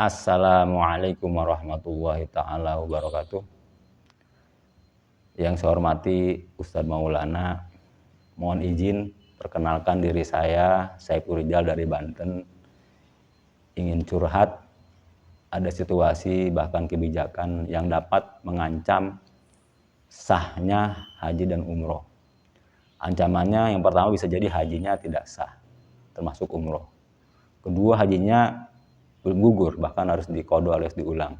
Assalamualaikum warahmatullahi taala wabarakatuh. Yang saya hormati Ustadz Maulana, mohon izin perkenalkan diri saya Saiful Rijal dari Banten. Ingin curhat, ada situasi bahkan kebijakan yang dapat mengancam sahnya haji dan umroh. Ancamannya yang pertama bisa jadi hajinya tidak sah, termasuk umroh. Kedua, hajinya belum gugur, bahkan harus diqadha alias diulang.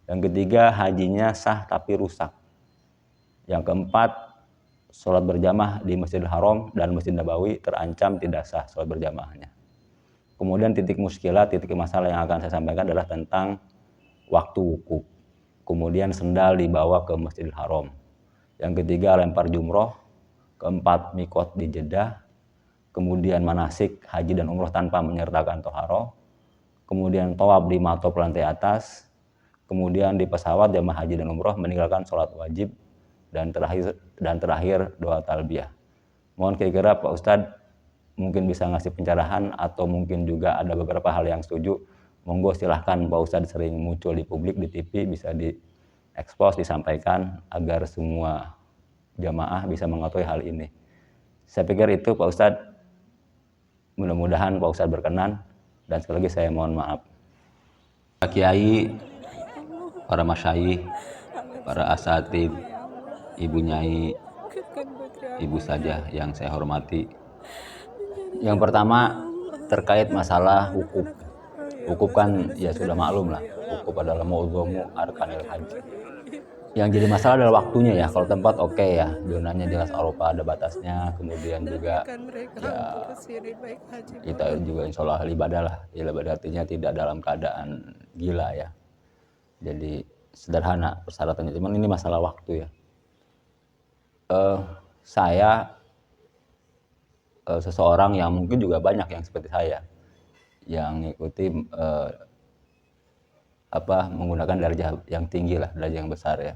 Yang ketiga, hajinya sah tapi rusak. Yang keempat, sholat berjamaah di Masjidil Haram dan Masjid Nabawi terancam tidak sah sholat berjamaahnya. Kemudian titik muskilah, titik masalah yang akan saya sampaikan adalah tentang waktu wukuf. Kemudian sendal dibawa ke Masjidil Haram. Yang ketiga, lempar jumroh. Keempat, mikot di Jeddah. Kemudian manasik haji dan umroh tanpa menyertakan toharoh. Kemudian tawaf di matop lantai atas. Kemudian di pesawat jamaah haji dan umroh meninggalkan sholat wajib. Dan terakhir doa talbiyah. Mohon kira-kira Pak Ustadz mungkin bisa ngasih pencerahan atau mungkin juga ada beberapa hal yang setuju. Monggo silahkan, Pak Ustadz sering muncul di publik, di TV, bisa diekspos, disampaikan agar semua jamaah bisa mengetahui hal ini. Saya pikir itu Pak Ustadz, mudah-mudahan Pak Ustadz berkenan, dan sekali lagi saya mohon maaf. Pak Kiai, para masyayikh, para asatid, Ibu Nyai, Ibu saja yang saya hormati. Yang pertama terkait masalah wukuf. Wukuf kan ya sudah maklum lah, wukuf adalah mu'dhamu arkanil haji. Yang jadi masalah adalah waktunya ya. Kalau tempat oke ya, zonanya jelas Eropa ada batasnya, kemudian juga ya kita juga insya Allah ahli ibadah lah. Ibadah artinya tidak dalam keadaan gila ya. Jadi sederhana persyaratannya, cuman ini masalah waktu ya. Saya seseorang yang mungkin juga banyak yang seperti saya yang mengikuti menggunakan darjah yang tinggi lah, darjah yang besar ya.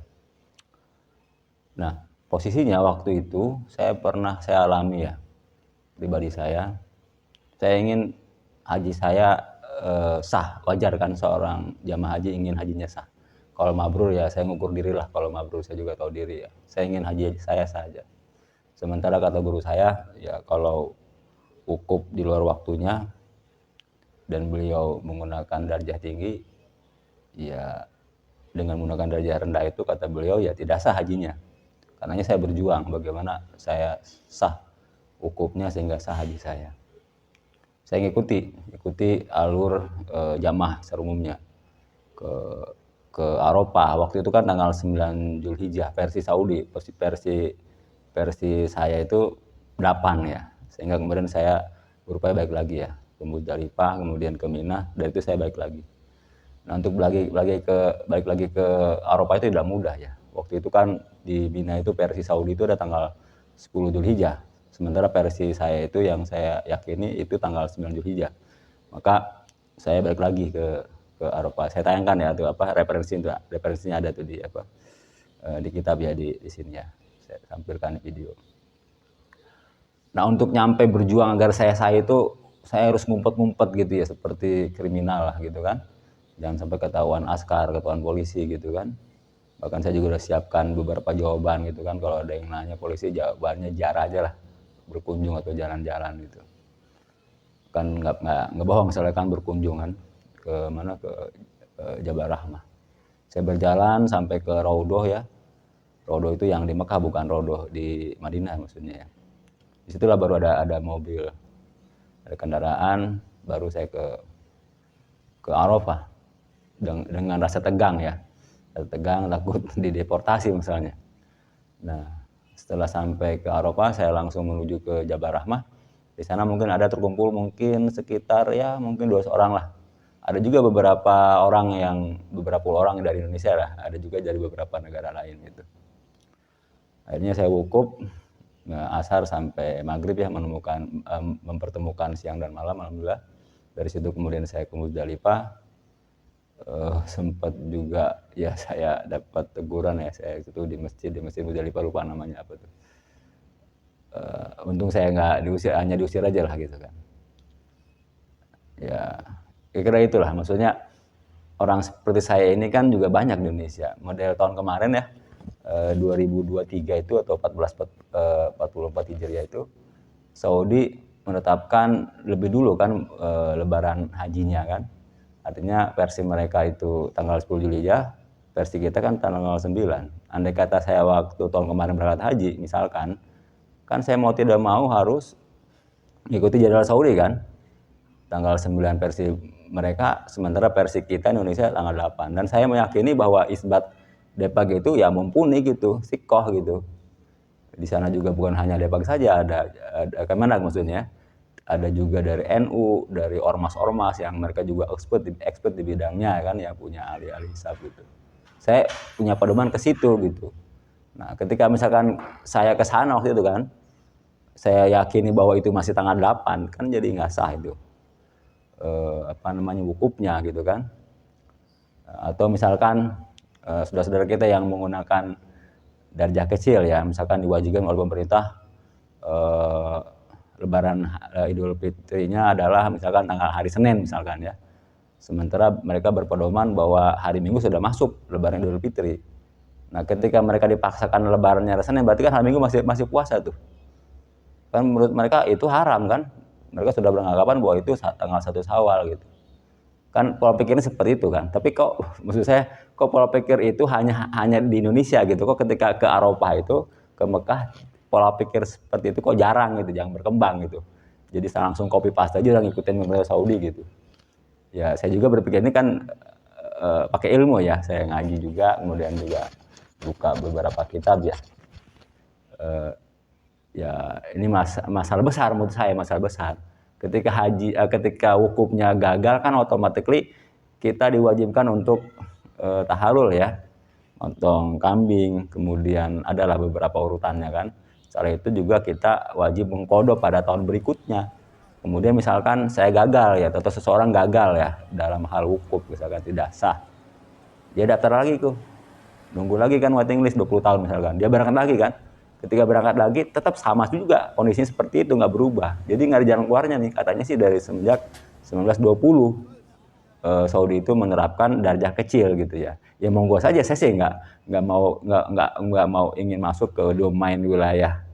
Nah, posisinya waktu itu saya alami ya, pribadi saya ingin haji saya sah, wajar kan seorang jamaah haji ingin hajinya sah. Kalau mabrur ya saya ngukur diri lah, kalau mabrur saya juga tahu diri ya. Saya ingin haji saya saja. Sementara kata guru saya, ya kalau wukuf di luar waktunya dan beliau menggunakan darjah tinggi, ya dengan menggunakan darjah rendah itu kata beliau ya tidak sah hajinya. Karenanya saya berjuang bagaimana saya sah wukufnya sehingga sah haji saya. Saya ikuti alur jamaah secara umumnya ke Eropa. Waktu itu kan tanggal 9 Zulhijjah versi Saudi, versi saya itu 8 ya. Sehingga kemudian saya berupaya balik lagi ya ke Muzdalifah, kemudian ke Mina, dan itu saya balik lagi. Nah, untuk balik lagi ke Eropa itu tidak mudah ya. Waktu itu kan di Mina itu versi Saudi itu ada tanggal 10 Zulhijjah. Sementara versi saya itu yang saya yakini itu tanggal 9 Zulhijjah. Maka saya balik lagi ke Eropa. Saya tayangkan ya tuh referensinya ada tuh di kitab ya di sini ya. Saya tampilkan video. Nah, untuk nyampe berjuang agar saya itu saya harus ngumpet-ngumpet gitu ya, seperti kriminal lah gitu kan. Jangan sampai ketahuan askar, ketahuan polisi gitu kan. Bahkan saya juga udah siapkan beberapa jawaban gitu kan, kalau ada yang nanya polisi jawabannya jar aja lah, berkunjung atau jalan-jalan gitu. Kan nggak bohong, misalnya kan berkunjung kan ke mana, ke Jabal Rahmah. Saya berjalan sampai ke Raudhoh ya. Raudhoh itu yang di Mekah, bukan Raudhoh di Madinah maksudnya ya. Disitulah baru ada mobil, ada kendaraan, baru saya ke Arafah dengan rasa tegang ya. Tegang, takut dideportasi misalnya. Nah, setelah sampai ke Arafah, saya langsung menuju ke Jabal Rahmah. Di sana mungkin ada terkumpul mungkin sekitar ya mungkin 200 orang lah. Ada juga beberapa puluh orang dari Indonesia lah. Ada juga dari beberapa negara lain gitu. Akhirnya saya wukuf asar sampai maghrib ya, mempertemukan siang dan malam, alhamdulillah. Dari situ kemudian saya ke Muzdalifah. Sempat juga ya saya dapat teguran ya, saya itu di masjid Muzdalifah, lupa namanya apa tuh. Untung saya nggak diusir, hanya diusir aja lah gitu kan. Ya kira-kira itulah maksudnya. orang seperti saya ini kan juga banyak di Indonesia. Model tahun kemarin ya, 2023 itu atau 1444 Hijriah itu, Saudi menetapkan lebih dulu kan lebaran hajinya kan. Artinya versi mereka itu tanggal 10 Juli ya, versi kita kan tanggal 9. Andai kata saya waktu tahun kemarin berangkat haji misalkan, kan saya mau tidak mau harus mengikuti jadwal Saudi kan. Tanggal 9 versi mereka, sementara versi kita Indonesia tanggal 8. Dan saya meyakini bahwa isbat Depag itu ya mumpuni gitu, sikoh gitu. Di sana juga bukan hanya Depag saja, ada Kemenag maksudnya. Ada juga dari NU, dari ormas-ormas yang mereka juga expert di bidangnya kan, yang punya ahli-ahli hisab gitu. Saya punya pedoman ke situ gitu. Nah, ketika misalkan saya ke sana waktu itu kan, saya yakini bahwa itu masih tanggal 8, kan jadi nggak sah itu. Wukufnya gitu kan. Atau misalkan saudara-saudara kita yang menggunakan darjah kecil ya, misalkan diwajibkan oleh pemerintah lebaran Idul Fitrinya adalah misalkan tanggal hari Senin misalkan ya. Sementara mereka berpedoman bahwa hari Minggu sudah masuk lebaran Idul Fitri. Nah, ketika mereka dipaksakan lebarannya hari Senin, berarti kan hari Minggu masih puasa tuh. Kan menurut mereka itu haram kan. Mereka sudah beranggapan bahwa itu tanggal 1 Syawal gitu. Kan pola pikirnya seperti itu kan. Tapi kok maksud saya kok pola pikir itu hanya di Indonesia gitu. Kok ketika ke Eropa itu, ke Mekah, pola pikir seperti itu kok jarang gitu, jangan berkembang gitu. Jadi saya langsung copy paste aja dan ngikutin pemerintah Saudi gitu. Ya saya juga berpikir ini kan pakai ilmu ya. Saya ngaji juga, kemudian juga buka beberapa kitab ya. Ya ini masalah besar menurut saya, masalah besar. Ketika wukufnya gagal kan automatically kita diwajibkan untuk tahalul ya, motong kambing, kemudian adalah beberapa urutannya kan. Setelah itu juga kita wajib mengkodok pada tahun berikutnya. Kemudian misalkan saya gagal ya, atau seseorang gagal ya dalam hal wukuf, misalkan tidak sah, dia daftar lagi tuh, nunggu lagi kan waiting list 20 tahun misalkan, dia berangkat lagi kan. Ketika berangkat lagi tetap sama juga kondisinya seperti itu, nggak berubah. Jadi nggak ada jalan keluarnya nih, katanya sih dari semenjak 1920 Saudi itu menerapkan darjah kecil gitu ya. Ya monggo saja, saya sih nggak mau ingin masuk ke domain wilayah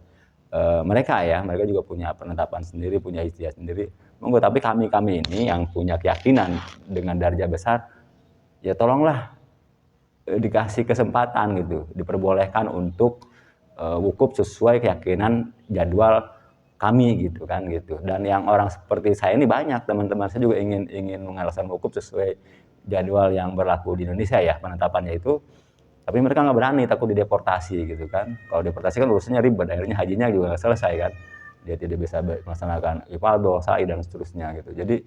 mereka ya. Mereka juga punya penetapan sendiri, punya ijtihad sendiri. Monggo, tapi kami ini yang punya keyakinan dengan darjah besar, ya tolonglah dikasih kesempatan gitu, diperbolehkan untuk wukuf sesuai keyakinan jadwal kami gitu kan gitu. Dan yang orang seperti saya ini banyak, teman-teman saya juga ingin melaksanakan wukuf sesuai jadwal yang berlaku di Indonesia ya, penetapannya itu. Tapi mereka nggak berani, takut dideportasi gitu kan. Kalau deportasi kan urusannya ribet, akhirnya hajinya juga nggak selesai kan. Dia tidak bisa melaksanakan ifadah, sa'i dan seterusnya gitu. Jadi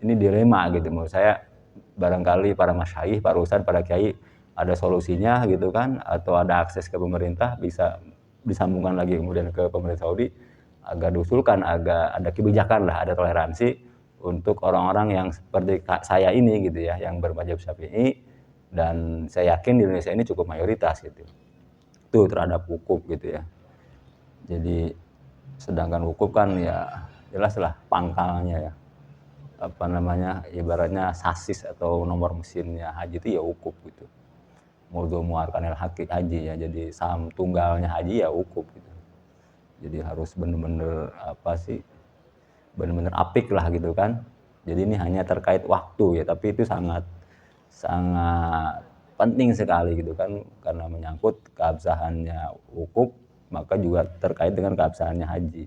ini dilema gitu menurut saya. Barangkali para masyayikh, para ustadz, para kiai ada solusinya gitu kan, atau ada akses ke pemerintah, bisa disambungkan lagi kemudian ke pemerintah Saudi agar diusulkan, agak ada kebijakan lah, ada toleransi untuk orang-orang yang seperti saya ini gitu ya, yang bermadzhab Syafi'i, dan saya yakin di Indonesia ini cukup mayoritas gitu itu terhadap wukuf gitu ya. Jadi sedangkan wukuf kan ya jelaslah pangkalnya ya, ibaratnya sasis atau nomor mesinnya haji itu ya wukuf gitu. Mudhu muarkanil haji ya, jadi saham tunggalnya haji ya wukuf gitu. Jadi harus benar-benar benar-benar apik lah gitu kan. Jadi ini hanya terkait waktu ya, tapi itu sangat penting sekali gitu kan, karena menyangkut keabsahannya wukuf, maka juga terkait dengan keabsahannya haji.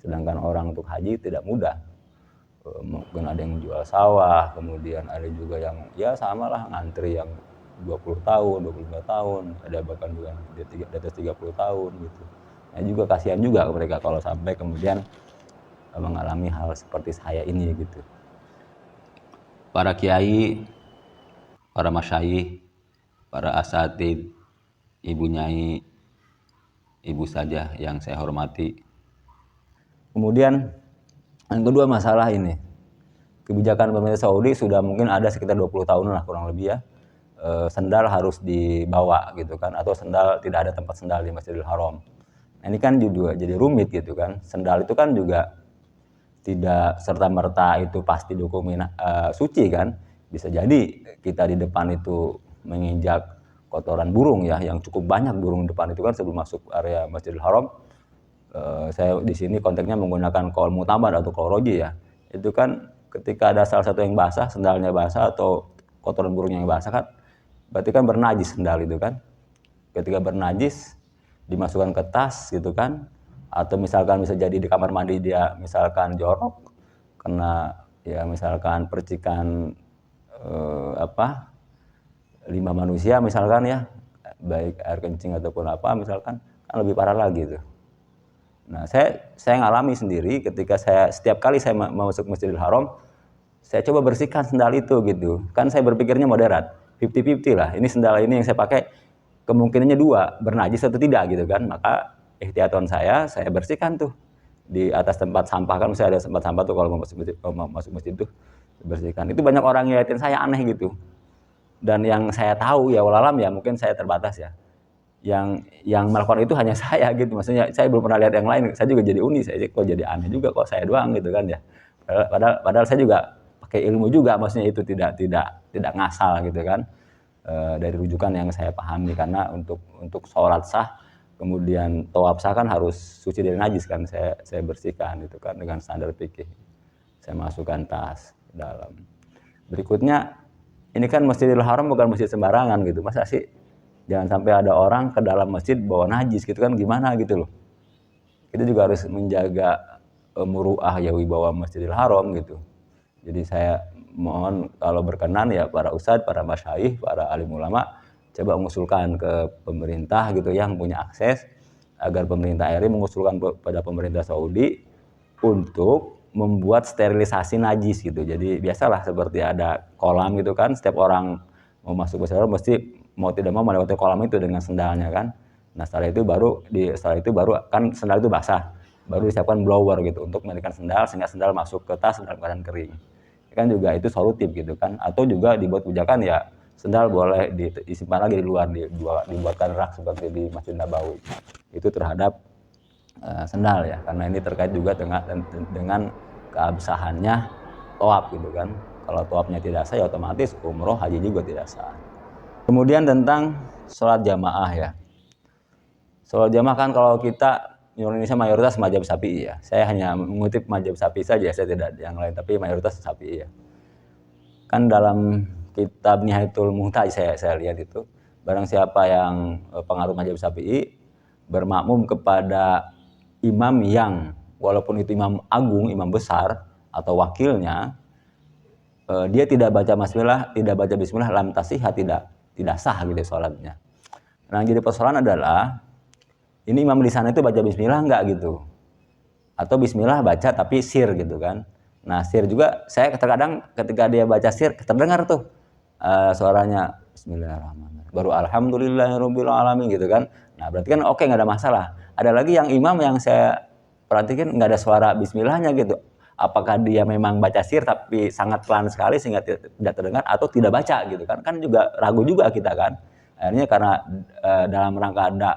Sedangkan orang untuk haji tidak mudah. Mungkin ada yang menjual sawah, kemudian ada juga yang ya samalah ngantri yang 20 tahun, 25 tahun, ada bahkan juga di atas 30 tahun gitu. Nah juga kasihan juga mereka kalau sampai kemudian mengalami hal seperti saya ini gitu. Para kiai, para masyayikh, para asatid, ibu nyai, ibu saja yang saya hormati. Kemudian yang kedua masalah ini, kebijakan pemerintah Saudi sudah mungkin ada sekitar 20 tahun lah kurang lebih ya. Sendal harus dibawa gitu kan, atau sendal tidak ada tempat sendal di Masjidil Haram. Nah, ini kan juga jadi rumit gitu kan. Sendal itu kan juga tidak serta-merta itu pasti dokumen suci kan. Bisa jadi kita di depan itu menginjak kotoran burung ya, yang cukup banyak burung depan itu kan sebelum masuk area Masjidil Haram. Saya di sini konteksnya menggunakan qaul mu'tamad atau qaul roji ya. Itu kan ketika ada salah satu yang basah, sendalnya basah atau kotoran burungnya yang basah kan, berarti kan bernajis sendal itu kan. Ketika bernajis dimasukkan ke tas gitu kan, atau misalkan bisa jadi di kamar mandi dia misalkan jorok kena ya misalkan percikan limbah manusia misalkan ya, baik air kencing ataupun apa misalkan, kan lebih parah lagi tuh. Nah, saya ngalami sendiri ketika setiap kali saya mau masuk Masjidil Haram, saya coba bersihkan sendal itu gitu. Kan saya berpikirnya moderat, 50-50 lah. Ini sendal ini yang saya pakai kemungkinannya dua, bernajis atau tidak gitu kan. Maka ihtiyatan saya bersihkan tuh di atas tempat sampah, kan saya ada tempat sampah tuh kalau mau masuk masjid tuh bersihkan. Itu banyak orang ngeliatin saya aneh gitu. Dan yang saya tahu ya walalam ya mungkin saya terbatas ya. Yang melakukan itu hanya saya gitu, maksudnya saya belum pernah lihat yang lain. Saya juga jadi unik, saya kok jadi aneh juga kok saya doang gitu kan ya. Padahal saya juga pakai ilmu juga, maksudnya itu tidak ngasal gitu kan. Dari rujukan yang saya pahami, karena untuk sholat sah kemudian tawaf sah kan harus suci dari najis kan, saya bersihkan itu kan dengan standar fikih. Saya masukkan tas ke dalam. Berikutnya, ini kan Masjidil Haram bukan masjid sembarangan gitu, masa sih jangan sampai ada orang ke dalam masjid bawa najis gitu kan, gimana gitu loh. Kita juga harus menjaga muruah ya wibawa Masjidil Haram gitu. Jadi saya mohon kalau berkenan ya para ustadz, para masyayikh, para alim ulama coba mengusulkan ke pemerintah gitu yang punya akses, agar pemerintah RI mengusulkan pada pemerintah Saudi untuk membuat sterilisasi najis gitu. Jadi biasalah seperti ada kolam gitu kan, setiap orang mau masuk ke sana mesti mau tidak mau melewati kolam itu dengan sendalnya kan. Nah setelah itu baru kan sendal itu basah, baru disiapkan blower gitu untuk mengendalikan sendal sehingga sendal masuk ke tas dalam keadaan kering. Kan juga itu solutif gitu kan. Atau juga dibuat kebijakan ya sendal boleh disimpan lagi di luar, dibuatkan rak seperti di Masjid Nabawi. Itu terhadap sendal ya, karena ini terkait juga dengan keabsahannya tawaf gitu kan. Kalau tawafnya tidak sah ya otomatis umroh haji juga tidak sah. Kemudian tentang sholat jamaah ya. Sholat jamaah kan kalau kita di Indonesia mayoritas mazhab Syafi'i ya. Saya hanya mengutip mazhab Syafi'i saja, saya tidak yang lain, tapi mayoritas Syafi'i ya. Kan dalam kitab Nihayatul Muhtaj saya lihat itu, barang siapa yang pengaruh mazhab Syafi'i bermakmum kepada imam yang walaupun itu imam agung, imam besar atau wakilnya, dia tidak baca bismillah lam tasihah, tidak sah gitu sholatnya. Nah jadi persoalan adalah ini imam di sana itu baca bismillah enggak gitu, atau bismillah baca tapi sir gitu kan. Nah sir juga saya terkadang ketika dia baca sir terdengar tuh suaranya bismillahirrahmanirrahim baru alhamdulillahirabbil alamin gitu kan. Nah berarti kan oke, nggak ada masalah. Ada lagi yang imam yang saya perhatikan nggak ada suara bismillahnya gitu. Apakah dia memang baca sir tapi sangat pelan sekali sehingga tidak terdengar, atau tidak baca gitu kan? Kan juga ragu juga kita kan. Akhirnya karena dalam rangka ada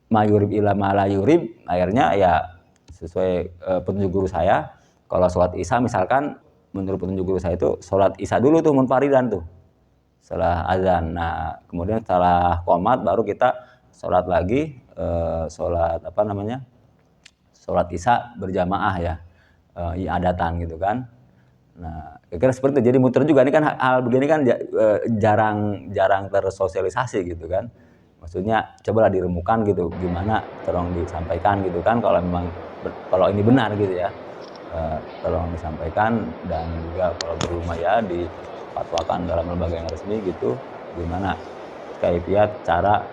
mayurib ila malayurib, akhirnya ya sesuai petunjuk guru saya, kalau sholat isya misalkan menurut petunjuk guru saya itu sholat isya dulu tuh munfaridan tuh setelah azan. Nah kemudian setelah qomat baru kita sholat lagi, sholat sholat isya berjamaah ya, i'adatan gitu kan. Nah kira-kira seperti itu. Jadi muter juga, ini kan hal begini kan jarang tersosialisasi gitu kan. Maksudnya cobalah diremukan gitu, gimana tolong disampaikan gitu kan, kalau memang kalau ini benar gitu ya, tolong disampaikan. Dan juga kalau berumah ya difatwakan dalam lembaga yang resmi gitu, gimana kaifiat cara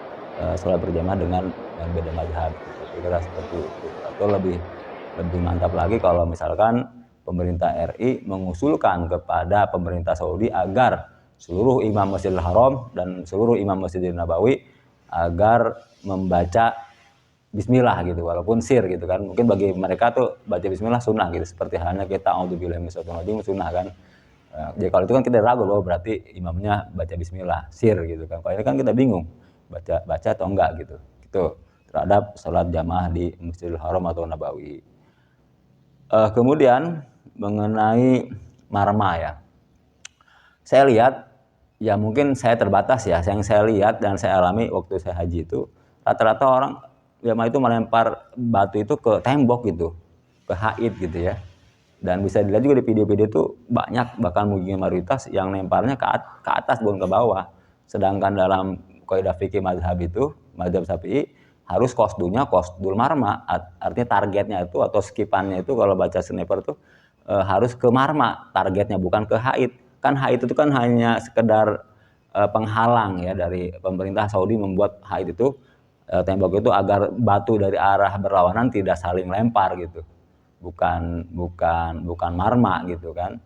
sholat berjamaah dengan yang beda mazhab gitu. Kira-kira seperti itu. Atau lebih mantap lagi kalau misalkan pemerintah RI mengusulkan kepada pemerintah Saudi agar seluruh imam Masjidil Haram dan seluruh imam Masjidil Nabawi agar membaca bismillah gitu, walaupun sir gitu kan. Mungkin bagi mereka tuh baca bismillah sunnah gitu, seperti halnya kita a'udzubillahi minasyaitonir rajim sunnah kan. Jadi kalau itu kan kita ragu loh, berarti imamnya baca bismillah sir gitu kan. Kalau ini kan kita bingung baca atau enggak gitu. Itu terhadap sholat jamaah di Masjidil Haram atau Nabawi. Kemudian mengenai marma ya. Saya lihat, ya mungkin saya terbatas ya, yang saya lihat dan saya alami waktu saya haji itu, rata-rata orang jamaah itu melempar batu itu ke tembok gitu, ke haid gitu ya. Dan bisa dilihat juga di video-video itu banyak, bahkan mungkin mayoritas yang lemparnya ke atas bukan ke bawah. Sedangkan dalam kaidah fikih mazhab itu, mazhab Syafi'i, harus qasdunya qasdul marma, artinya targetnya itu atau skipannya itu kalau baca sniper itu harus ke marma targetnya, bukan ke haid. Kan haid itu kan hanya sekedar penghalang ya dari pemerintah Saudi membuat haid itu tembok itu agar batu dari arah berlawanan tidak saling lempar gitu. Bukan marma gitu kan.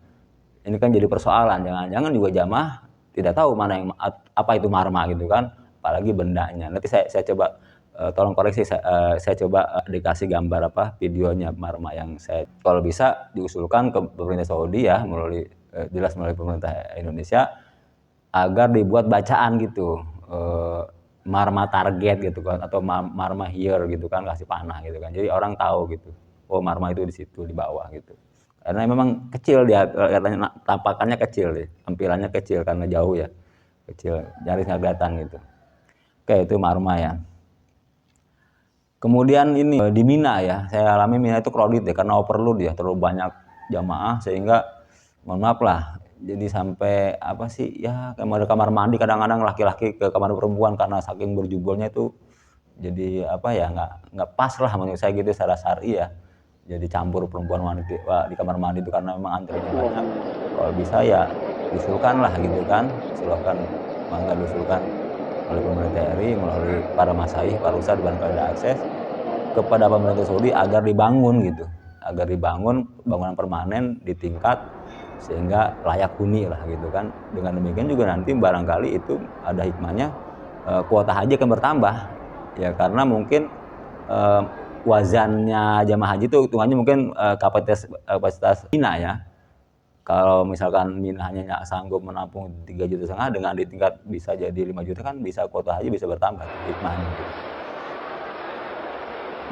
Ini kan jadi persoalan, jangan-jangan juga jamaah tidak tahu mana yang apa itu marma gitu kan, apalagi bendanya. Nanti saya coba tolong koreksi, saya coba dikasih gambar videonya marma yang saya, kalau bisa diusulkan ke pemerintah Saudi ya, melalui jelas melalui pemerintah Indonesia, agar dibuat bacaan gitu, marma target gitu kan, atau marma here gitu kan, kasih panah gitu kan, jadi orang tahu gitu, oh marma itu di situ di bawah gitu. Karena memang kecil dia, katanya tampakannya kecil deh, tampilannya kecil karena jauh ya, kecil, nyaris nggak kelihatan gitu. Oke, itu marma ya. Kemudian ini di Mina ya, saya alami Mina itu crowded ya, karena overload ya, terlalu banyak jamaah sehingga mohon maaf lah, jadi sampai ya, kamar mandi kadang-kadang laki-laki ke kamar perempuan karena saking berjubelnya itu, jadi ya, nggak pas lah menurut saya gitu secara syar'i ya. Jadi campur perempuan wanita di kamar mandi itu karena memang antrinya banyak. Kalau bisa ya diusulkan lah gitu kan, mangga diusulkan oleh pemerintah RI melalui para masyayikh, para ustadz dan pada akses kepada pemerintah Saudi agar dibangun gitu, agar dibangun bangunan permanen di tingkat sehingga layak huni lah gitu kan. Dengan demikian juga nanti barangkali itu ada hikmahnya, kuota haji akan bertambah ya, karena mungkin wazannya jamaah haji itu hitungannya mungkin kapasitas Mina ya. Kalau misalkan Mina hanya sanggup menampung 3,5 juta, dengan di tingkat bisa jadi 5 juta kan, bisa kuota haji bisa bertambah hikmahnya gitu.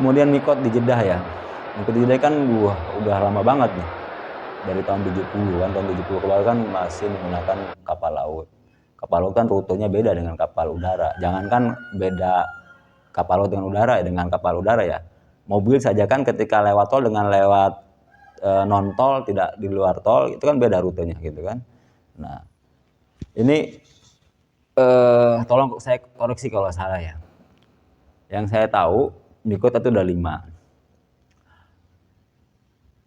Kemudian mikot di Jeddah ya. Mikot di Jeddah kan udah lama banget nih. Dari tahun 70 kan, tahun 70 ke bawah kan masih menggunakan kapal laut. Kapal laut kan rutenya beda dengan kapal udara. Jangankan beda kapal laut dengan udara ya, dengan kapal udara ya. Mobil saja kan ketika lewat tol dengan lewat non tol, tidak di luar tol, itu kan beda rutenya gitu kan. Nah, ini tolong saya koreksi kalau salah ya. Yang saya tahu mikot itu udah 5.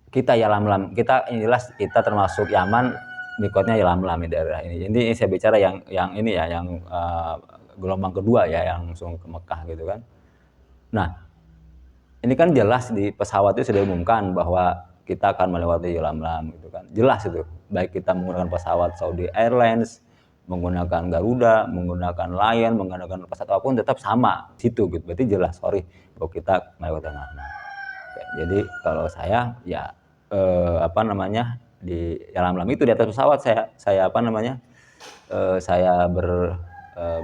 Kita Yalamlam, kita jelas kita termasuk Yaman, mikotnya Yalamlam di daerah ini. Ini saya bicara yang ini ya, yang gelombang kedua ya, yang langsung ke Mekah gitu kan. Nah, ini kan jelas di pesawat itu sudah diumumkan bahwa kita akan melewati Yalamlam gitu kan. Jelas itu, baik kita menggunakan pesawat Saudi Airlines, menggunakan Garuda, menggunakan Lion, menggunakan pesawat apapun tetap sama situ gitu. Berarti jelas bahwa kita melewati Yalamlam. Jadi kalau saya ya di Yalamlam itu di atas pesawat saya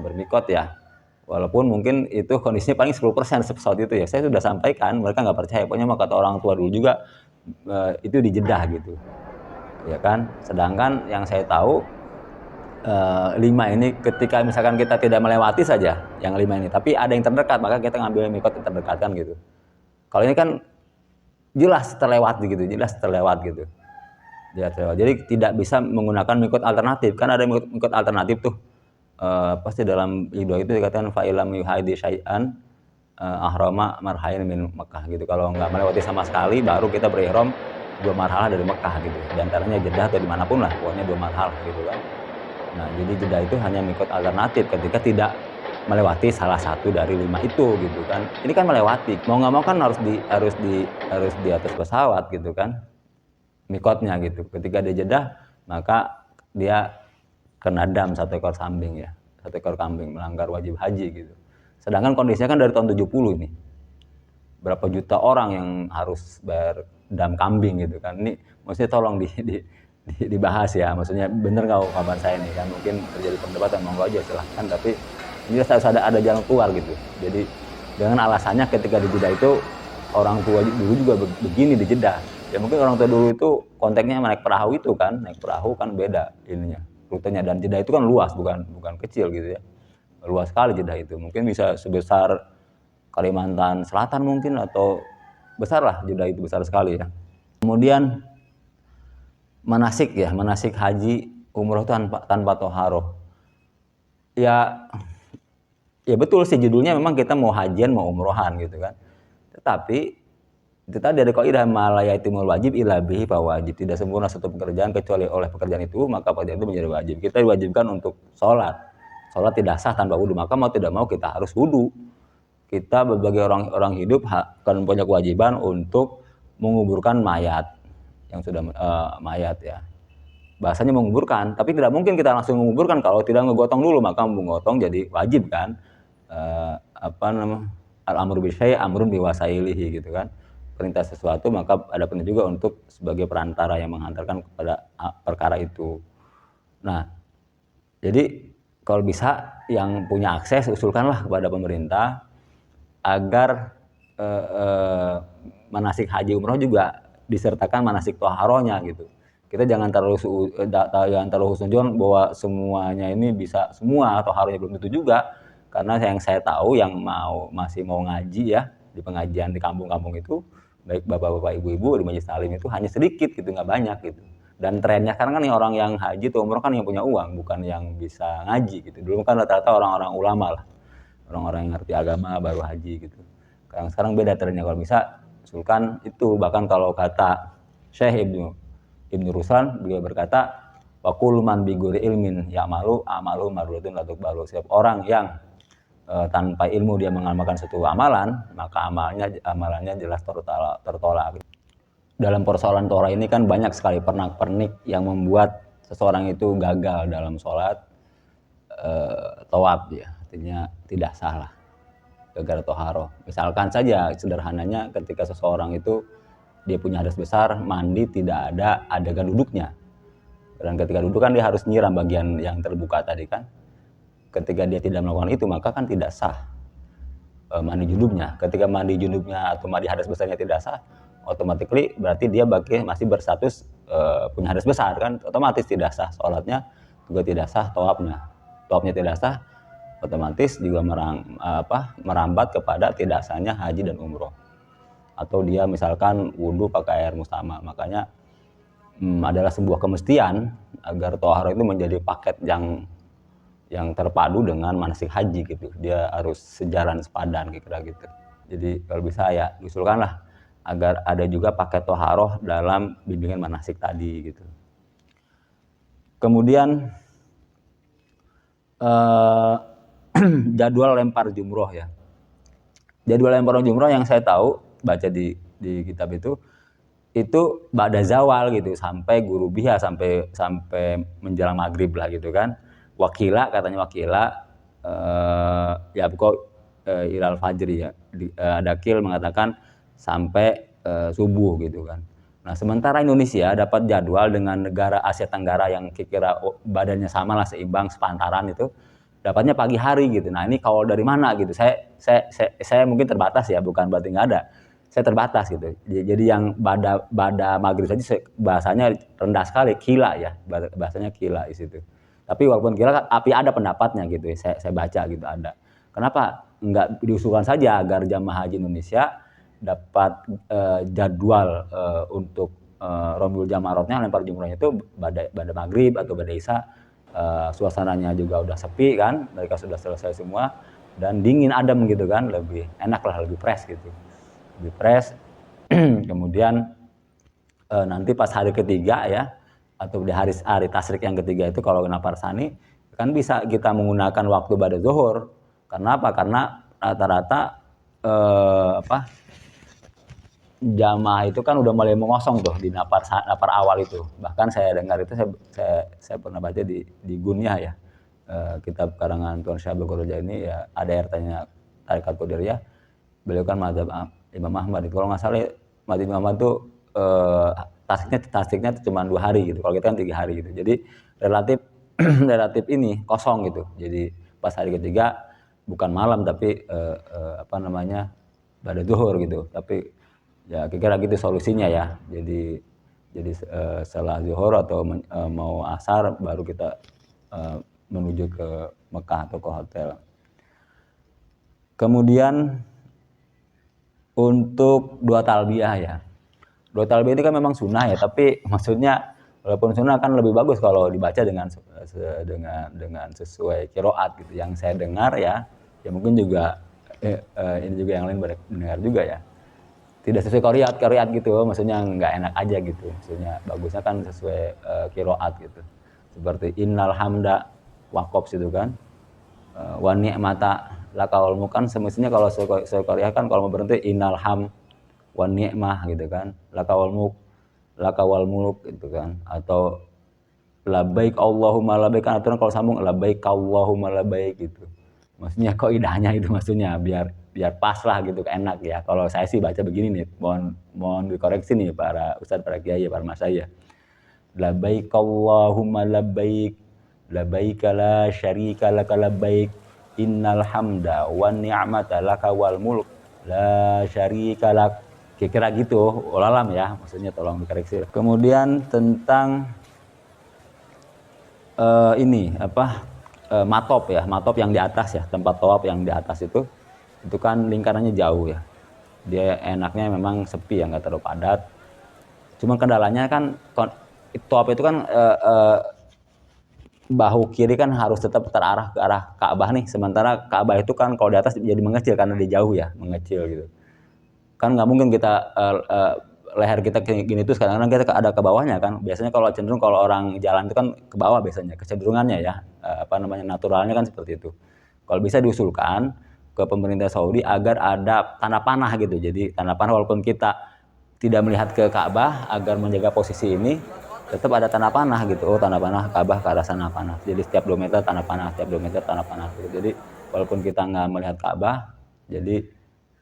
bermikot ya. Walaupun mungkin itu kondisinya paling 10% pesawat itu ya. Saya sudah sampaikan, mereka nggak percaya. Pokoknya mau kata orang tua dulu juga itu di Jeddah gitu. Ya kan? Sedangkan yang saya tahu 5 ini ketika misalkan kita tidak melewati saja yang 5 ini, tapi ada yang terdekat, maka kita ngambil mikot yang terdekat kan gitu. Kalau ini kan jelas terlewat gitu. Jadi tidak bisa menggunakan mikot alternatif. Kan ada mikot alternatif tuh. Pasti dalam video itu dikatakan fa'ilam yuhaidi syai'an ahrama marhain min Mekah gitu. Kalau nggak melewati sama sekali baru kita berihram 2 marhalah dari Mekah gitu. Di antaranya Jeddah atau dimanapun lah, pokoknya 2 marhalah gitu kan. Nah, jadi Jeddah itu hanya mikot alternatif ketika tidak melewati salah satu dari 5 itu gitu kan. Ini kan melewati, mau nggak mau kan harus di atas pesawat gitu kan, mikotnya gitu. Ketika dia Jeddah, maka dia kena dam 1 ekor kambing ya, 1 ekor kambing, melanggar wajib haji gitu. Sedangkan kondisinya kan dari tahun 70 ini, berapa juta orang yang harus bayar dam kambing gitu kan. Ini maksudnya tolong dibahas ya, maksudnya bener nggak kabar saya ini kan, mungkin terjadi perdebatan, monggo aja silahkan, tapi ini harus ada jalan keluar gitu. Jadi dengan alasannya ketika di Jeddah itu orang tua dulu juga begini di Jeddah ya, mungkin orang tua dulu itu konteksnya naik perahu itu kan, naik perahu kan beda ininya rutenya, dan Jeddah itu kan luas, bukan kecil gitu ya. Luas sekali Jeddah itu. Mungkin bisa sebesar Kalimantan Selatan mungkin, atau besar lah, Jeddah itu besar sekali ya. Kemudian manasik haji umroh tanpa toharoh. Ya betul sih, judulnya memang kita mau hajian mau umrohan gitu kan. Tetapi itu tadi ada kaidah malayatimul wajib illa bihi fawajib, tidak sempurna satu pekerjaan kecuali oleh pekerjaan itu, maka pekerjaan itu menjadi wajib. Kita diwajibkan untuk sholat tidak sah tanpa wudu, maka mau tidak mau kita harus wudu. Kita sebagai orang hidup akan punya kewajiban untuk menguburkan mayat yang sudah mayat ya. Bahasanya menguburkan, tapi tidak mungkin kita langsung menguburkan kalau tidak ngegotong dulu, maka menggotong jadi wajib kan. Al-amru bisyai' amrun biwasailihi gitu kan. Perintah sesuatu maka ada perintah juga untuk sebagai perantara yang menghantarkan kepada perkara itu. Nah, jadi kalau bisa yang punya akses usulkanlah kepada pemerintah agar manasik haji umroh juga disertakan manasik toharohnya gitu. Kita jangan terlalu husnudzon bahwa semuanya ini bisa semua, toharohnya belum tentu juga. Karena yang saya tahu yang masih mau ngaji ya di pengajian di kampung-kampung itu, baik bapak-bapak ibu-ibu di majelis taklim itu hanya sedikit gitu, nggak banyak gitu. Dan trennya sekarang kan nih orang yang haji atau umroh kan yang punya uang, bukan yang bisa ngaji gitu. Dulu kan rata-rata orang-orang ulama lah, orang-orang yang ngerti agama baru haji gitu. Sekarang beda trennya. Kalau bisa usulkan itu, bahkan kalau kata Syekh Ibnu Ruslan, beliau berkata wa kullu man bi ghairi ilmin ya'malu amalu mardudatun la tuqbalu. Setiap orang yang tanpa ilmu dia mengamalkan suatu amalan, maka amalannya jelas tertolak. Dalam persoalan Torah ini kan banyak sekali pernak-pernik yang membuat seseorang itu gagal dalam sholat tawaf ya, artinya tidak sah lah gara-gara toharoh. Misalkan saja sederhananya ketika seseorang itu dia punya hadas besar, mandi tidak ada adegan duduknya, dan ketika duduk kan dia harus nyiram bagian yang terbuka tadi kan. Ketika dia tidak melakukan itu maka kan tidak sah mandi junubnya. Ketika mandi junubnya atau mandi hadas besarnya tidak sah, automatically berarti dia masih berstatus punya hadas besar kan, otomatis tidak sah sholatnya, juga tidak sah tawafnya tidak sah, otomatis juga merambat kepada tidak sahnya haji dan umroh. Atau dia misalkan wudhu pakai air mustama, makanya adalah sebuah kemestian agar toharoh itu menjadi paket yang terpadu dengan manasik haji gitu. Dia harus sejalan sepadan kira-kira gitu. Jadi kalau bisa ya usulkanlah agar ada juga paket toharoh dalam bimbingan manasik tadi gitu. Kemudian jadwal lempar jumroh ya. Jadwal lempar jumroh yang saya tahu baca di kitab itu ba'da zawal gitu, sampai gurubiha, sampai menjelang maghrib lah gitu kan. Katanya ya pokok ilal fajri ya. Ada kil mengatakan sampai subuh gitu kan. Nah, sementara Indonesia dapat jadwal dengan negara Asia Tenggara yang kira-kira badannya sama lah, seimbang, sepantaran itu, dapatnya pagi hari gitu. Nah, ini kalau dari mana gitu? Saya mungkin terbatas ya, bukan berarti nggak ada. Saya terbatas gitu. Jadi yang pada maghrib saja bahasanya rendah sekali, kila ya, bahasanya kila di situ. Tapi walaupun kira api ada pendapatnya gitu ya, saya baca gitu ada. Kenapa nggak diusulkan saja agar jamaah haji Indonesia dapat jadwal untuk Romul Jamarotnya, lempar jumrohnya itu pada maghrib atau pada isya, suasananya juga udah sepi kan, mereka sudah selesai semua dan dingin adem gitu kan, lebih enak lah, lebih fresh gitu, lebih fresh. Kemudian nanti pas hari ketiga ya, atau di hari tasyrik yang ketiga itu kalau kena parsani kan bisa kita menggunakan waktu pada zuhur. Karena apa? Karena rata-rata jamaah itu kan udah mulai mengosong tuh di napar awal itu. Bahkan saya dengar itu, saya pernah baca di Gunyah ya, kitab karangan Tuan Syekh Abdul Qadir ini ya, ada RT-nya Tarekat Qadiriyah. Beliau kan mazhab Imam Ahmad. Kalau nggak salah mazhab Imam Ahmad tuh tasiknya cuma 2 hari gitu. Kalau kita kan 3 hari gitu. Jadi relatif ini kosong gitu. Jadi pas hari ketiga bukan malam tapi pada zuhur gitu. Tapi ya kira-kira gitu solusinya ya. Jadi setelah zuhur atau mau asar baru kita menuju ke Mekah atau ke hotel. Kemudian untuk dua talbiyah ya. Dua talbiyah itu kan memang sunnah ya, tapi maksudnya walaupun sunnah kan lebih bagus kalau dibaca dengan sesuai qiraat gitu. Yang saya dengar ya mungkin juga ini juga yang lain mendengar juga ya. Tidak sesuai qiraat gitu, maksudnya nggak enak aja gitu. Maksudnya bagusnya kan sesuai qiraat gitu. Seperti innal hamda waqaf itu kan. Wa ni'mata lakal mulk kan semestinya kalau sesuai qiraat kan kalau mau berhenti innal ham wa ni'mah gitu kan. Lakawal mulk gitu kan, atau labbaik Allahumma labbaik kan aturan kalau sambung labbaik Allahumma labbaik gitu. Maksudnya kok idahnya itu maksudnya biar pas lah gitu, enak ya. Kalau saya sih baca begini nih, mohon dikoreksi nih para ustadz, para kiai, para mas saya. Labbaik Allahumma labbaik, labbaik la syarika laka labbaik, innal hamda wan ni'mata laka wal mulk la syarika lak. Kira-kira gitu, walalam ya, maksudnya tolong dikoreksi. Kemudian tentang matop ya, matop yang di atas ya, tempat tawaf yang di atas itu kan lingkarannya jauh ya. Dia enaknya memang sepi ya, nggak terlalu padat. Cuma kendalanya kan tawaf itu kan bahu kiri kan harus tetap terarah ke arah Ka'bah nih. Sementara Ka'bah itu kan kalau di atas jadi mengecil karena dia jauh ya, mengecil gitu. Kan nggak mungkin kita leher kita gini terus, kadang-kadang kita ada ke bawahnya kan. Biasanya kalau cenderung kalau orang jalan itu kan ke bawah biasanya, kecenderungannya ya, naturalnya kan seperti itu. Kalau bisa diusulkan ke pemerintah Saudi agar ada tanah panah gitu. Jadi tanah panah walaupun kita tidak melihat ke Ka'bah, agar menjaga posisi ini tetap ada tanah panah gitu. Oh, tanah panah Ka'bah ke arah sana panah. Jadi setiap 2 meter tanah panah, setiap 2 meter tanah panah gitu. Jadi walaupun kita nggak melihat Ka'bah, jadi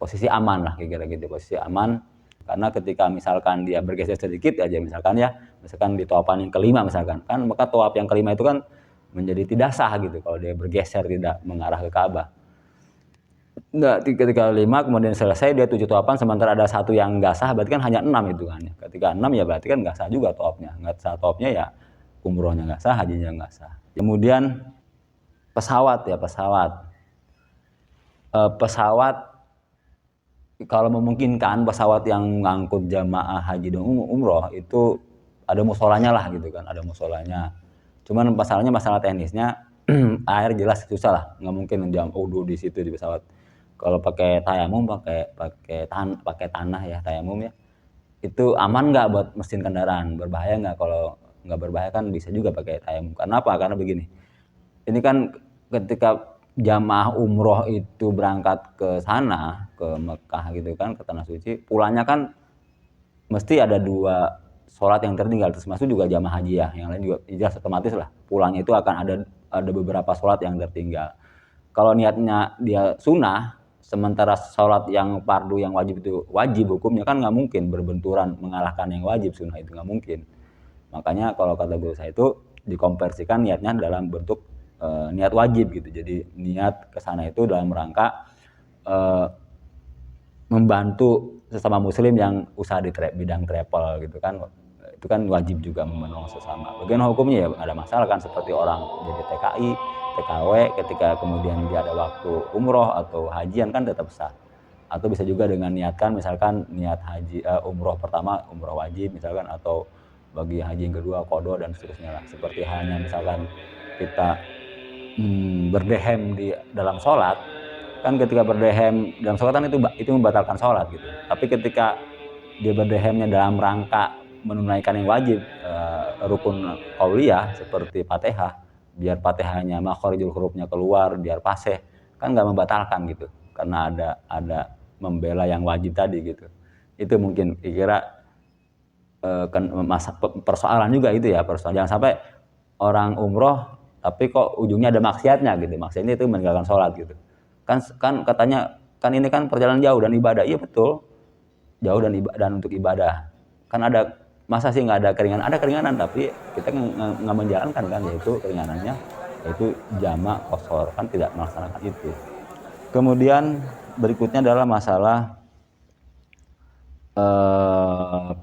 posisi aman lah kira-kira gitu, posisi aman. Karena ketika misalkan dia bergeser sedikit aja, misalkan di tawafan yang kelima misalkan, kan maka tawaf yang kelima itu kan menjadi tidak sah gitu kalau dia bergeser tidak mengarah ke Ka'bah. Nah, ketika 5 kemudian selesai dia 7 tawafan, sementara ada satu yang nggak sah, berarti kan hanya 6 hitungannya. Ketika 6 ya berarti kan nggak sah juga tawafnya, nggak sah tawafnya ya umrohnya nggak sah, hajinya nggak sah. Kemudian pesawat kalau memungkinkan pesawat yang mengangkut jamaah haji dan umroh itu ada musolanya lah gitu kan, ada musolanya. Cuman masalah teknisnya air jelas susah lah, nggak mungkin jam wudhu di situ di pesawat. Kalau pakai tayamum, pakai tanah ya tayamum ya, itu aman nggak buat mesin kendaraan, berbahaya nggak? Kalau nggak berbahaya kan bisa juga pakai tayamum. Karena apa? Karena begini, ini kan ketika jamaah umroh itu berangkat ke sana, ke Mekah gitu kan, ke Tanah Suci, pulangnya kan mesti ada 2 sholat yang tertinggal, termasuk juga jamaah haji ya, yang lain juga jelas otomatis lah, pulangnya itu akan ada beberapa sholat yang tertinggal. Kalau niatnya dia sunnah, sementara sholat yang fardu yang wajib itu wajib hukumnya, kan nggak mungkin berbenturan mengalahkan yang wajib, sunnah itu nggak mungkin. Makanya kalau kata guru saya itu dikonversikan niatnya dalam bentuk niat wajib gitu. Jadi niat ke sana itu dalam rangka membantu sesama muslim yang usaha di bidang travel gitu kan. Itu kan wajib juga menolong sesama. Bagian hukumnya ya nggak ada masalah kan, seperti orang jadi TKI, TKW ketika kemudian dia ada waktu umroh atau hajian kan tetap sah. Atau bisa juga dengan niatkan misalkan niat haji umroh pertama umroh wajib misalkan, atau bagi haji yang kedua qadha dan seterusnya lah. Seperti halnya misalkan kita berdehem di dalam sholat, kan ketika berdehem dalam sholat kan itu membatalkan sholat gitu. Tapi ketika dia berdehemnya dalam rangka menunaikan yang wajib, rukun qauliyah seperti Fatihah, biar Fatihahnya makharijul hurufnya keluar, biar fasih, kan nggak membatalkan gitu, karena ada membela yang wajib tadi gitu. Itu mungkin kira persoalan juga itu ya, persoalan jangan sampai orang umroh tapi kok ujungnya ada maksiatnya gitu. Maksiatnya itu meninggalkan sholat gitu. Kan katanya kan ini kan perjalanan jauh dan ibadah. Iya betul. Jauh dan untuk ibadah. Kan ada masa sih nggak ada keringanan? Ada keringanan tapi kita nggak menjalankan kan, yaitu keringanannya yaitu jamak qasar, kan tidak melaksanakan itu. Kemudian berikutnya adalah masalah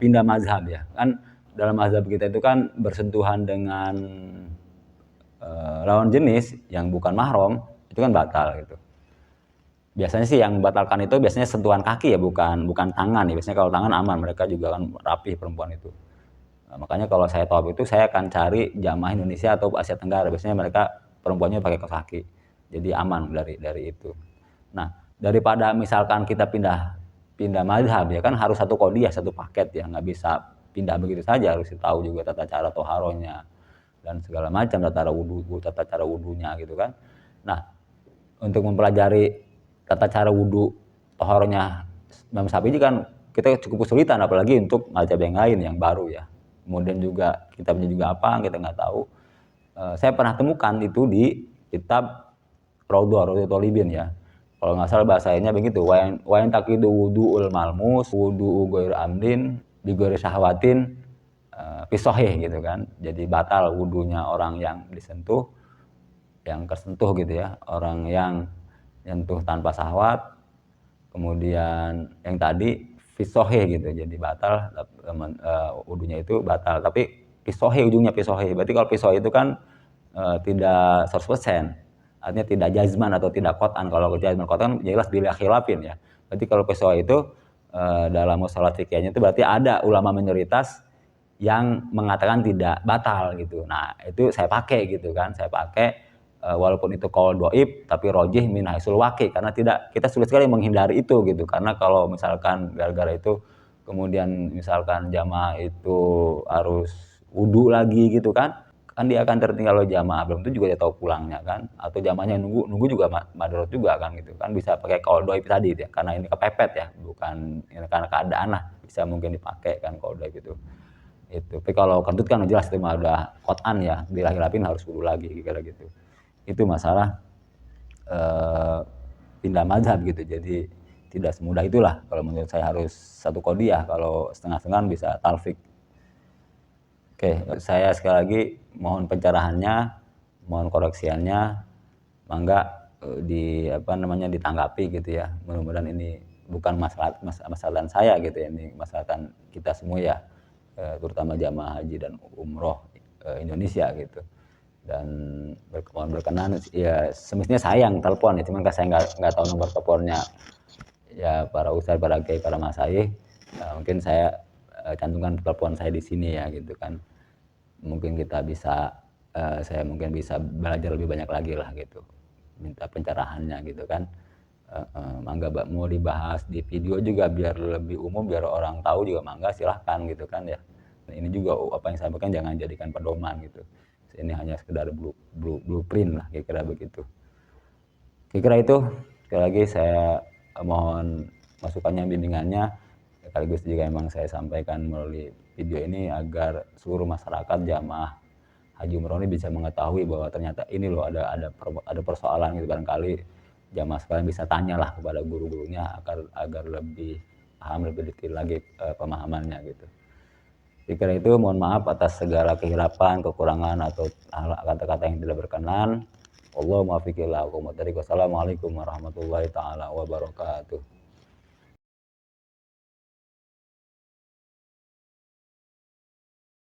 pindah mazhab ya. Kan dalam mazhab kita itu kan bersentuhan dengan lawan jenis yang bukan mahram itu kan batal gitu. Biasanya sih yang membatalkan itu biasanya sentuhan kaki ya, bukan tangan ya. Biasanya kalau tangan aman, mereka juga kan rapih perempuan itu. Nah, makanya kalau saya tawaf itu saya akan cari jamaah Indonesia atau Asia Tenggara. Biasanya mereka perempuannya pakai kaos kaki. Jadi aman dari itu. Nah, daripada misalkan kita pindah mazhab ya kan harus satu qodiyah, satu paket ya, nggak bisa pindah begitu saja, harus tahu juga tata cara toharohnya dan segala macam tata cara wudunya gitu kan. Nah, untuk mempelajari tata cara wudu toharohnya Imam Syafi'i kan kita cukup kesulitan, apalagi untuk mazhab yang lain yang baru ya. Kemudian juga kitabnya juga apa kita nggak tahu. Saya pernah temukan itu di kitab Raudhah Thalibin ya. Kalau nggak salah bahasanya begitu. Wa in taqidu wudu'ul malmus wudu'u ghairu amdin bi ghairi syahwatin fi sahih gitu kan. Jadi batal wudunya orang yang disentuh, yang tersentuh gitu ya. Orang yang nyentuh tanpa syahwat. Kemudian yang tadi fi sahih gitu. Jadi batal wudunya itu batal. Tapi fi sahih ujungnya fi sahih. Berarti kalau fi sahih itu kan tidak 100%. Artinya tidak jazman atau tidak qat'an. Kalau jazman qat'an jelas bila khilafin ya. Berarti kalau pessoa itu dalam mustalah fikihnya itu berarti ada ulama minoritas yang mengatakan tidak batal gitu. Nah, itu saya pakai gitu kan. Saya pakai walaupun itu qaul dhaif tapi rajih min haisul waqi, karena kita sulit sekali menghindari itu gitu. Karena kalau misalkan gara-gara itu kemudian misalkan jamaah itu harus wudu lagi gitu kan dia akan tertinggal oleh jamaah, belum itu juga dia tahu pulangnya kan, atau jamaahnya nunggu juga madorot juga kan gitu kan. Bisa pakai qaul dhaif tadi ya, karena ini kepepet ya, bukan ini karena keadaan lah, bisa mungkin dipakai kan qaul dhaif itu. Tapi kalau kentut kan jelas itu mah udah qat'an ya, dilahirapin harus wudu lagi kira gitu. Itu masalah pindah mazhab gitu. Jadi tidak semudah itulah kalau menurut saya, harus satu qodiyah. Kalau setengah-setengah bisa talfik. Oke, saya sekali lagi mohon pencerahannya, mohon koreksiannya, mangga ditanggapi gitu ya. Mudah-mudahan ini bukan masalah saya gitu ya, ini masalah kita semua ya, terutama jamaah haji dan umroh Indonesia gitu. Dan mohon berkenan ya, semestinya saya yang telepon ya, cuman kan saya nggak tahu nomor teleponnya ya para ustadz, para kiai, para masyayikh. Mungkin saya cantumkan telepon saya di sini ya gitu kan. Mungkin kita bisa saya mungkin bisa belajar lebih banyak lagi lah gitu, minta pencerahannya gitu kan. Mangga mau dibahas di video juga biar lebih umum, biar orang tahu juga, mangga silahkan gitu kan ya. Ini juga apa yang saya sampaikan jangan jadikan pedoman gitu, ini hanya sekedar blueprint lah kira-kira begitu. Kira-kira itu. Sekali lagi saya mohon masukannya, bimbingannya, sekaligus juga emang saya sampaikan melalui video ini agar seluruh masyarakat jamaah haji umroh ini bisa mengetahui bahwa ternyata ini loh ada persoalan gitu. Barangkali jamaah sekalian bisa tanyalah kepada guru-gurunya agar lebih paham, lebih detail lagi pemahamannya gitu. Kira itu, mohon maaf atas segala kehilapan, kekurangan atau kata-kata yang tidak berkenan. Allahumma fiqillah. Wassalamualaikum warahmatullahi taala wabarakatuh.